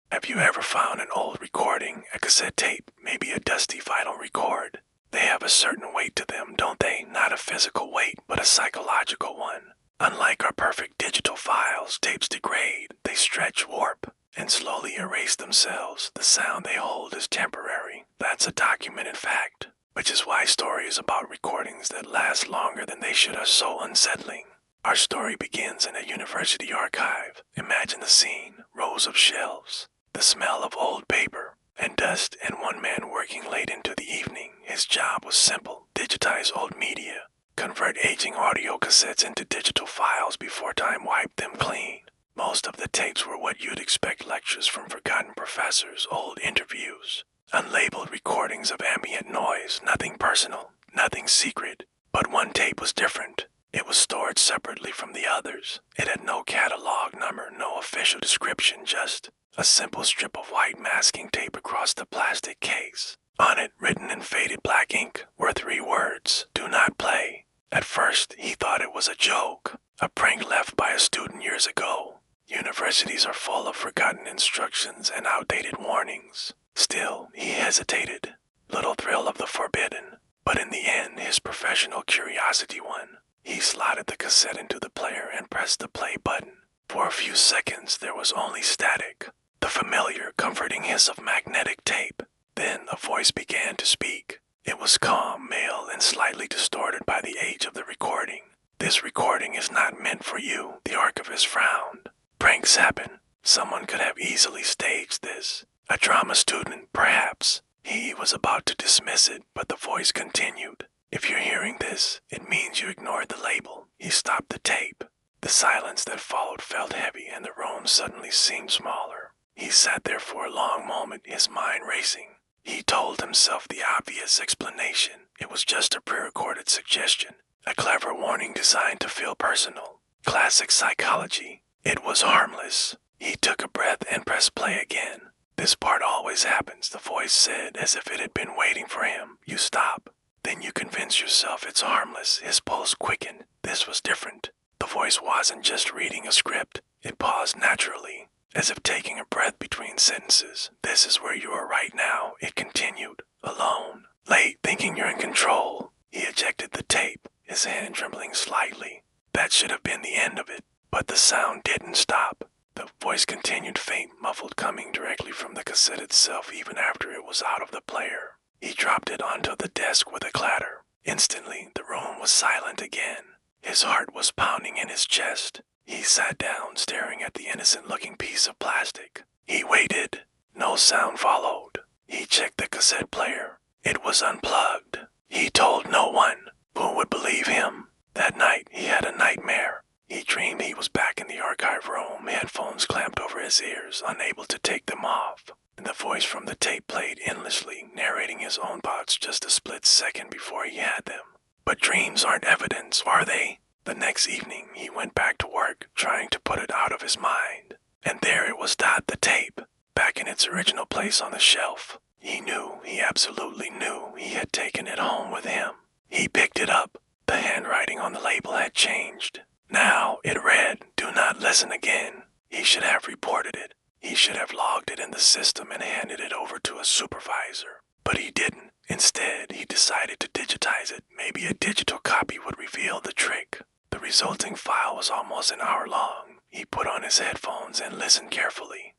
Have you ever found an old recording, a cassette tape, maybe a dusty vinyl record? They have a certain weight to them, don't they? Not a physical weight, but a psychological one. Unlike our perfect digital files, tapes degrade, they stretch, warp, and slowly erase themselves. The sound they hold is temporary. That's a documented fact, which is why stories about recordings that last longer than they should are so unsettling. Our story begins in a university archive. Imagine the scene, rows of shelves, the smell of old paper, and dust, and one man working late into the evening. His job was simple: digitize old media, convert aging audio cassettes into digital files before time wiped them clean. Most of the tapes were what you'd expect: lectures from forgotten professors, old interviews, unlabeled recordings of ambient noise, nothing personal, nothing secret. But one tape was different. It was stored separately from the others. It had no catalog number, no official description, just a simple strip of white masking tape across the plastic case. On it, written in faded black ink, were 3 words: "Do not play." At first, he thought it was a joke, a prank left by a student years ago. Universities are full of forgotten instructions and outdated warnings. Still, he hesitated. Little thrill of the forbidden. But in the end, his professional curiosity won. He slotted the cassette into the player and pressed the play button. For a few seconds, there was only static, the familiar, comforting hiss of magnetic tape. Then a voice began to speak. It was calm, male, and slightly distorted by the age of the recording. "This recording is not meant for you," the archivist frowned. "Pranks happen. Someone could have easily staged this. A drama student, perhaps." He was about to dismiss it, but the voice continued. "If you're hearing this, it means you ignored the label." He stopped the tape. The silence that followed felt heavy, and the room suddenly seemed smaller. He sat there for a long moment, his mind racing. He told himself the obvious explanation. It was just a pre-recorded suggestion, a clever warning designed to feel personal. Classic psychology. It was harmless. He took a breath and pressed play again. "This part always happens," the voice said, as if it had been waiting for him. "You stop. Then you convince yourself it's harmless." His pulse quickened. This was different. The voice wasn't just reading a script. It paused naturally, as if taking a breath between sentences. "This is where you are right now," it continued. "Alone. Late, thinking you're in control." He ejected the tape, his hand trembling slightly. That should have been the end of it. But the sound didn't stop. The voice continued, faint, muffled, coming directly from the cassette itself even after it was out of the player. He dropped it onto the desk with a clatter. Instantly, the room was silent again. His heart was pounding in his chest. He sat down, staring at the innocent-looking piece of plastic. He waited. No sound followed. He checked the cassette player. It was unplugged. He told no one. Who would believe him? That night, he had a nightmare. He dreamed he was back in the archive room, headphones clamped over his ears, unable to take them off. And the voice from the tape played endlessly, narrating his own thoughts just a split second before he had them. But dreams aren't evidence, are they? The next evening, he went back to work, trying to put it out of his mind. And there it was, the tape, back in its original place on the shelf. He absolutely knew he had taken it home with him. He picked it up. The handwriting on the label had changed. Now it read, "Do not listen again." He should have reported it. He should have logged it in the system and handed it over to a supervisor. But he didn't. Instead, he decided to digitize it. Maybe a digital copy would reveal the trick. The resulting file was almost an hour long. He put on his headphones and listened carefully.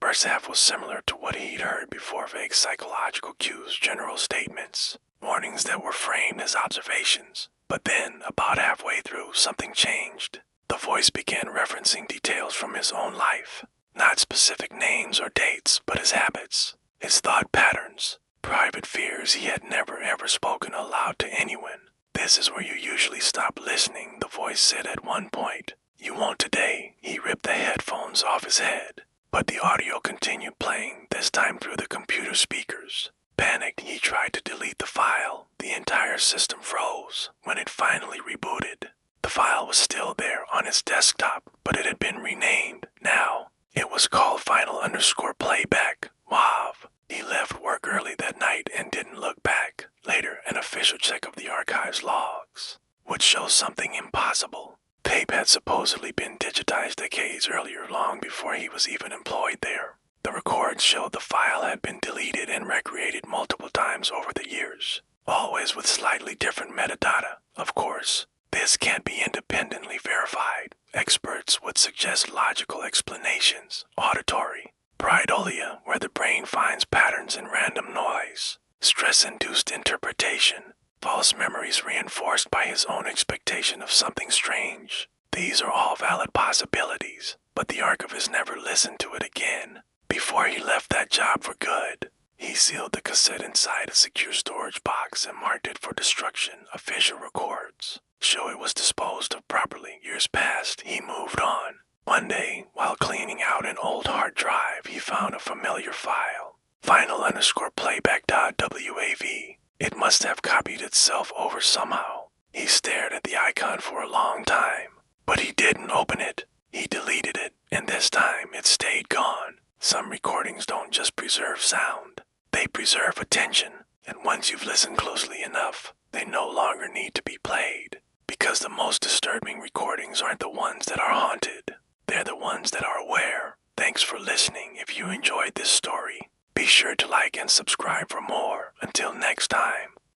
First half was similar to what he'd heard before: vague psychological cues, general statements, warnings that were framed as observations. But then, about halfway through, something changed. The voice began referencing details from his own life. Not specific names or dates, but his habits, his thought patterns, private fears he had never ever spoken aloud to anyone. "This is where you usually stop listening," the voice said at one point. "You won't today." He ripped the headphones off his head. But the audio continued playing, this time through the computer speakers. Panicked, he tried to delete the file. The entire system froze. When it finally rebooted, the file was still there on his desktop, but it had been renamed. Now, it was called final_playback, WAV. He left work early that night and didn't look back. Later, an official check of the archive's logs would show something impossible. Tape had supposedly been digitized decades earlier, long before he was even employed there. records showed the file had been deleted and recreated multiple times over the years, always with slightly different metadata, of course. This can't be independently verified. Experts would suggest logical explanations, auditory, pareidolia, where the brain finds patterns in random noise, stress-induced interpretation, false memories reinforced by his own expectation of something strange. These are all valid possibilities, but the archivist never listened to it again. Before he left that job for good, he sealed the cassette inside a secure storage box and marked it for destruction. Official records show it was disposed of properly. Years passed, he moved on. One day, while cleaning out an old hard drive, he found a familiar file. Final_playback.wav. It must have copied itself over somehow. He stared at the icon for a long time, but he didn't open it. He deleted it, and this time it stayed gone. Some recordings don't just preserve sound, they preserve attention, and once you've listened closely enough, they no longer need to be played. Because the most disturbing recordings aren't the ones that are haunted, they're the ones that are aware. Thanks for listening. If you enjoyed this story, be sure to like and subscribe for more. Until next time.